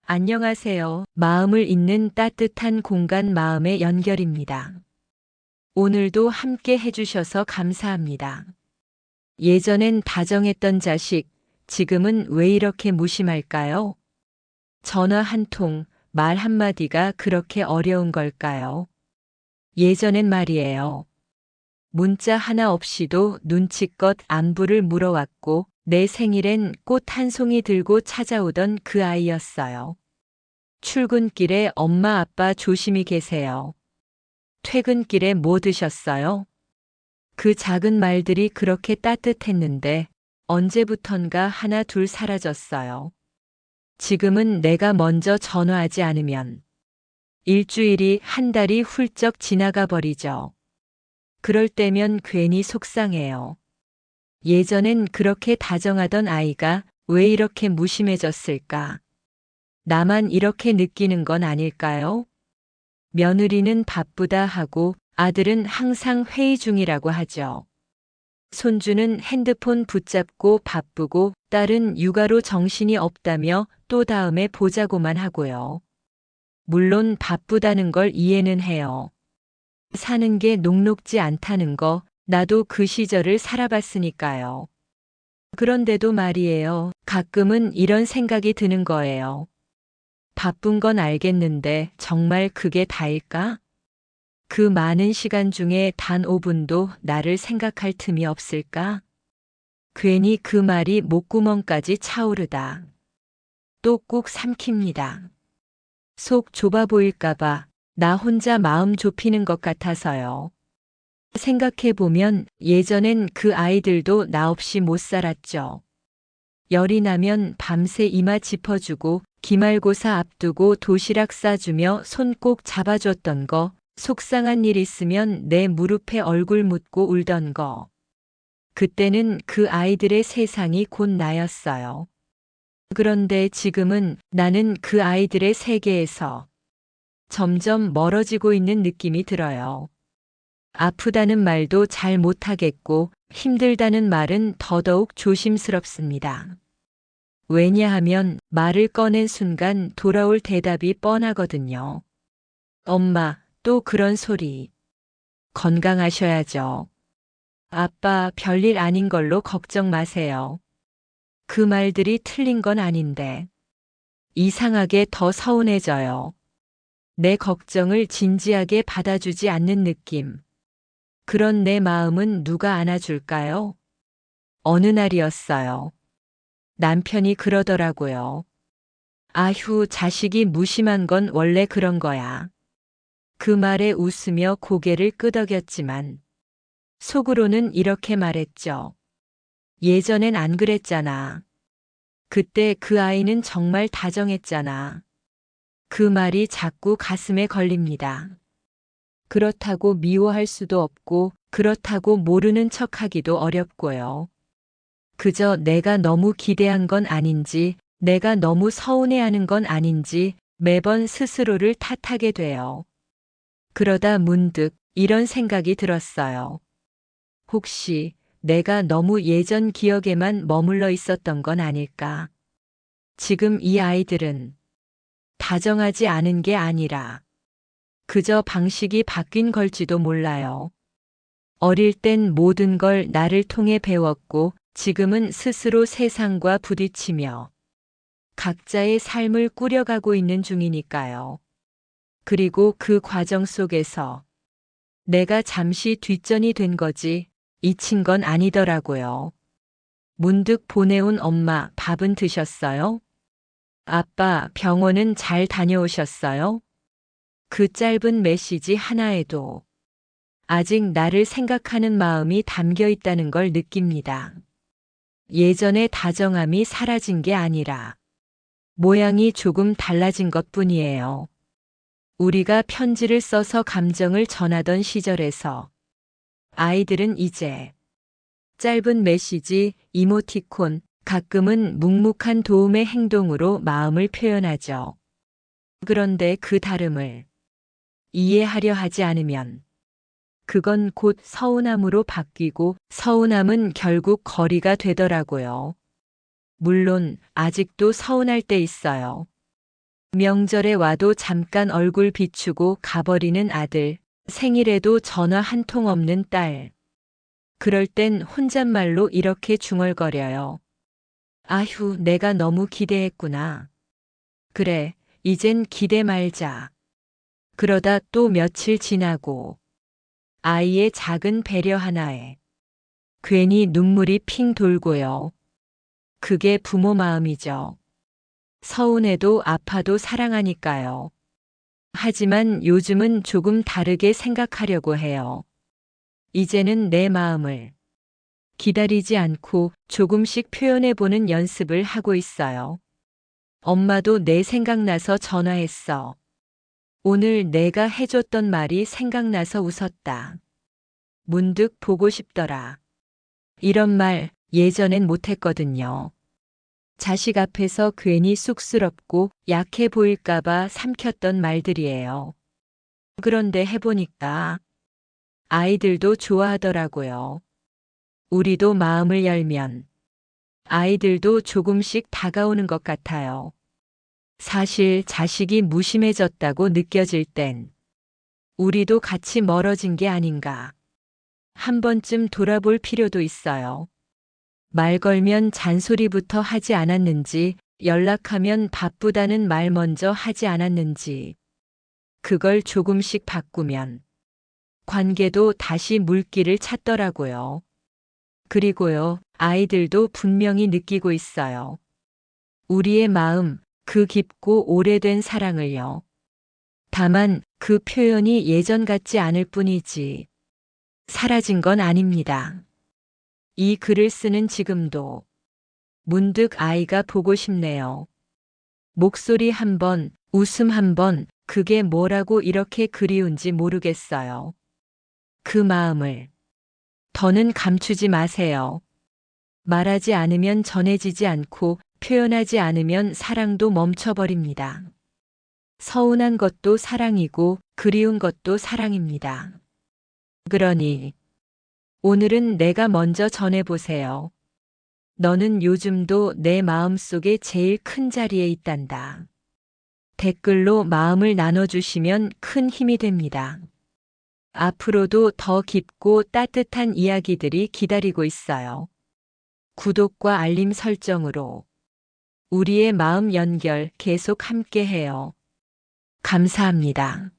안녕하세요. 마음을 잇는 따뜻한 공간 마음의 연결입니다. 오늘도 함께 해주셔서 감사합니다. 예전엔 다정했던 자식, 지금은 왜 이렇게 무심할까요? 전화 한 통, 말 한마디가 그렇게 어려운 걸까요? 예전엔 말이에요. 문자 하나 없이도 눈치껏 안부를 물어왔고 내 생일엔 꽃 한 송이 들고 찾아오던 그 아이였어요. 출근길에 엄마 아빠 조심히 계세요. 퇴근길에 뭐 드셨어요? 그 작은 말들이 그렇게 따뜻했는데 언제부턴가 하나 둘 사라졌어요. 지금은 내가 먼저 전화하지 않으면 일주일이 한 달이 훌쩍 지나가 버리죠. 그럴 때면 괜히 속상해요. 예전엔 그렇게 다정하던 아이가 왜 이렇게 무심해졌을까? 나만 이렇게 느끼는 건 아닐까요? 며느리는 바쁘다 하고 아들은 항상 회의 중이라고 하죠. 손주는 핸드폰 붙잡고 바쁘고 딸은 육아로 정신이 없다며 또 다음에 보자고만 하고요. 물론 바쁘다는 걸 이해는 해요. 사는 게 녹록지 않다는 거 나도 그 시절을 살아봤으니까요. 그런데도 말이에요. 가끔은 이런 생각이 드는 거예요. 바쁜 건 알겠는데 정말 그게 다일까? 그 많은 시간 중에 단 5분도 나를 생각할 틈이 없을까? 괜히 그 말이 목구멍까지 차오르다. 또 꾹 삼킵니다. 속 좁아 보일까봐 나 혼자 마음 좁히는 것 같아서요. 생각해보면 예전엔 그 아이들도 나 없이 못 살았죠. 열이 나면 밤새 이마 짚어주고 기말고사 앞두고 도시락 싸주며 손 꼭 잡아줬던 거, 속상한 일 있으면 내 무릎에 얼굴 묻고 울던 거. 그때는 그 아이들의 세상이 곧 나였어요. 그런데 지금은 나는 그 아이들의 세계에서 점점 멀어지고 있는 느낌이 들어요. 아프다는 말도 잘 못하겠고 힘들다는 말은 더더욱 조심스럽습니다. 왜냐하면 말을 꺼낸 순간 돌아올 대답이 뻔하거든요. 엄마, 또 그런 소리. 건강하셔야죠. 아빠, 별일 아닌 걸로 걱정 마세요. 그 말들이 틀린 건 아닌데. 이상하게 더 서운해져요. 내 걱정을 진지하게 받아주지 않는 느낌. 그런 내 마음은 누가 안아줄까요? 어느 날이었어요. 남편이 그러더라고요. 아휴, 자식이 무심한 건 원래 그런 거야. 그 말에 웃으며 고개를 끄덕였지만 속으로는 이렇게 말했죠. 예전엔 안 그랬잖아. 그때 그 아이는 정말 다정했잖아. 그 말이 자꾸 가슴에 걸립니다. 그렇다고 미워할 수도 없고 그렇다고 모르는 척하기도 어렵고요. 그저 내가 너무 기대한 건 아닌지, 내가 너무 서운해하는 건 아닌지 매번 스스로를 탓하게 돼요. 그러다 문득 이런 생각이 들었어요. 혹시 내가 너무 예전 기억에만 머물러 있었던 건 아닐까? 지금 이 아이들은 다정하지 않은 게 아니라 그저 방식이 바뀐 걸지도 몰라요. 어릴 땐 모든 걸 나를 통해 배웠고 지금은 스스로 세상과 부딪히며 각자의 삶을 꾸려가고 있는 중이니까요. 그리고 그 과정 속에서 내가 잠시 뒷전이 된 거지 잊힌 건 아니더라고요. 문득 보내온 엄마 밥은 드셨어요? 아빠 병원은 잘 다녀오셨어요? 그 짧은 메시지 하나에도 아직 나를 생각하는 마음이 담겨 있다는 걸 느낍니다. 예전의 다정함이 사라진 게 아니라 모양이 조금 달라진 것 뿐이에요. 우리가 편지를 써서 감정을 전하던 시절에서 아이들은 이제 짧은 메시지, 이모티콘, 가끔은 묵묵한 도움의 행동으로 마음을 표현하죠. 그런데 그 다름을 이해하려 하지 않으면 그건 곧 서운함으로 바뀌고 서운함은 결국 거리가 되더라고요. 물론 아직도 서운할 때 있어요. 명절에 와도 잠깐 얼굴 비추고 가버리는 아들, 생일에도 전화 한 통 없는 딸. 그럴 땐 혼잣말로 이렇게 중얼거려요. 아휴, 내가 너무 기대했구나. 그래, 이젠 기대 말자. 그러다 또 며칠 지나고 아이의 작은 배려 하나에 괜히 눈물이 핑 돌고요. 그게 부모 마음이죠. 서운해도 아파도 사랑하니까요. 하지만 요즘은 조금 다르게 생각하려고 해요. 이제는 내 마음을 기다리지 않고 조금씩 표현해보는 연습을 하고 있어요. 엄마도 내 생각나서 전화했어. 오늘 내가 해줬던 말이 생각나서 웃었다. 문득 보고 싶더라. 이런 말 예전엔 못했거든요. 자식 앞에서 괜히 쑥스럽고 약해 보일까봐 삼켰던 말들이에요. 그런데 해보니까 아이들도 좋아하더라고요. 우리도 마음을 열면 아이들도 조금씩 다가오는 것 같아요. 사실 자식이 무심해졌다고 느껴질 땐 우리도 같이 멀어진 게 아닌가. 한 번쯤 돌아볼 필요도 있어요. 말 걸면 잔소리부터 하지 않았는지, 연락하면 바쁘다는 말 먼저 하지 않았는지, 그걸 조금씩 바꾸면 관계도 다시 물길을 찾더라고요. 그리고요, 아이들도 분명히 느끼고 있어요. 우리의 마음, 그 깊고 오래된 사랑을요. 다만 그 표현이 예전 같지 않을 뿐이지 사라진 건 아닙니다. 이 글을 쓰는 지금도 문득 아이가 보고 싶네요. 목소리 한 번, 웃음 한 번, 그게 뭐라고 이렇게 그리운지 모르겠어요. 그 마음을 더는 감추지 마세요. 말하지 않으면 전해지지 않고 표현하지 않으면 사랑도 멈춰버립니다. 서운한 것도 사랑이고 그리운 것도 사랑입니다. 그러니 오늘은 내가 먼저 전해보세요. 너는 요즘도 내 마음속에 제일 큰 자리에 있단다. 댓글로 마음을 나눠주시면 큰 힘이 됩니다. 앞으로도 더 깊고 따뜻한 이야기들이 기다리고 있어요. 구독과 알림 설정으로 우리의 마음 연결 계속 함께 해요. 감사합니다.